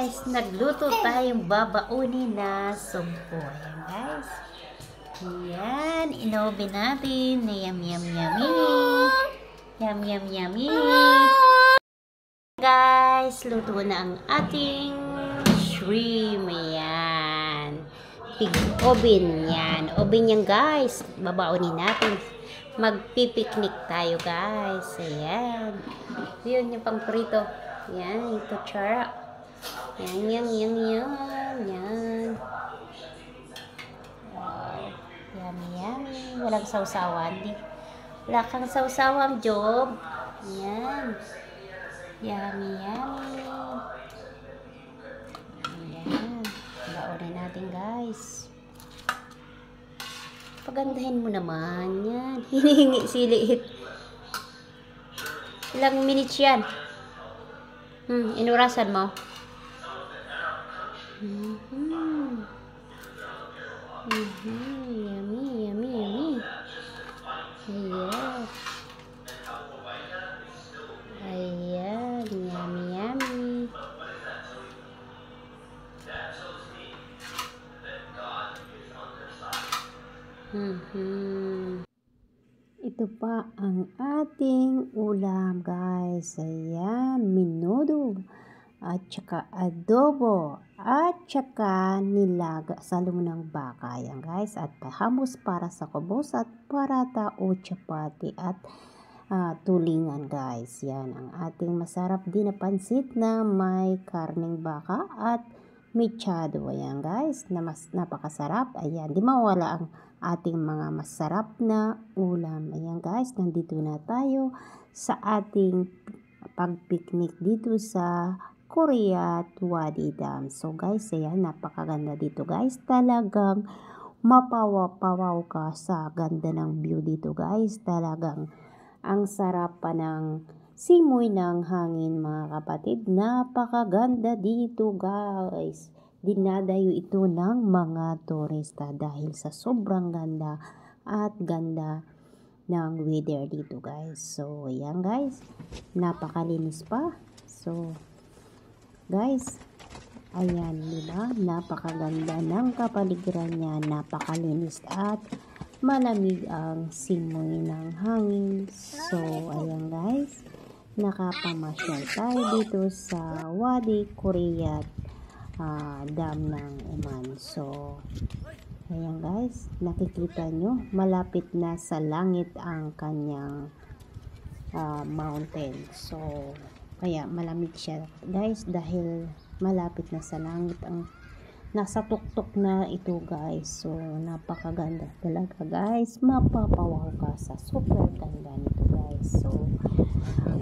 guys, nagluto tayong babaunin na sumpo. Ayan guys. Ayan, inoven natin na yummy. Yummy. Guys, luto na ang ating shrimp. Ayan. Big oven yan. Oven yan guys. Babaunin natin. Magpipiknik tayo guys. Ayan. Yun yung pang prito. Yan, ito chara. Yan. Wow. Yummy. Walang sausawan. Wala kang sausawang job. Yan. Yummy. Ayan. Baunin natin guys. Pagandahin mo naman. Yan. Hinihingi siliit. Ilang minutes yan? Inurasan mo? Yummy. Ayan. Yummy. Ito pa ang ating ulam guys. Ayan, menudo at saka adobo at saka nilaga sa lunang baka. Ayan guys, at hummus para sa kubos at parata o chapati at tulingan guys. Yan ang ating masarap din na pansit na may karning baka at mechado. Ayan guys, na napakasarap. Ayan, di mawala ang ating mga masarap na ulam. Ayan guys, nandito na tayo sa ating pagpiknik dito sa Korea Wadi Dam. So guys, ayan, napakaganda dito guys. Talagang mapawaw ka sa ganda ng view dito guys. Talagang ang sarap pa ng simoy ng hangin mga kapatid. Napakaganda dito guys. Dinadayo ito ng mga turista dahil sa sobrang ganda at ganda ng weather dito guys. So ayan guys, napakalinis pa. So guys, ayan, diba? Napakaganda ng kapaligiran niya, napakalinis at malamig ang simoy ng hangin. So ayan guys, nakapamasyal tayo dito sa Wadi Korea Dam ng Oman. So ayan guys, nakikita nyo malapit na sa langit ang kanyang mountain. So kaya malamig siya guys dahil malapit na sa langit, ang nasa tuktok na ito guys. So napakaganda talaga guys, mapapawaw ka sa super ganda nito guys. So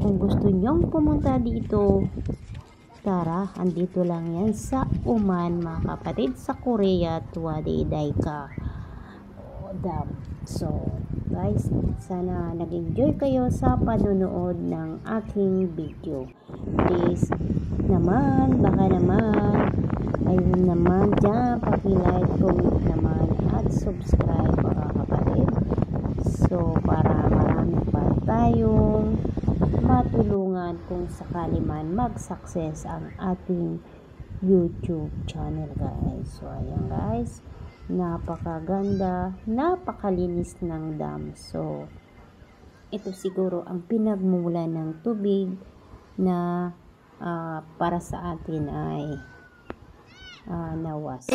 kung gusto nyong pumunta dito, tara, andito lang yan sa Oman mga kapatid, sa Korea Wadi Dam. So guys, sana nag-enjoy kayo sa panonood ng aking video. Please naman, baka naman, ayun naman dyan, paki-like, comment naman at subscribe mga kapatid. So para marami pa tayong matulungan kung sakali man mag-success ang ating YouTube channel guys. So ayan guys, napakaganda, napakalinis ng dam. So ito siguro ang pinagmula ng tubig na para sa atin ay nawas.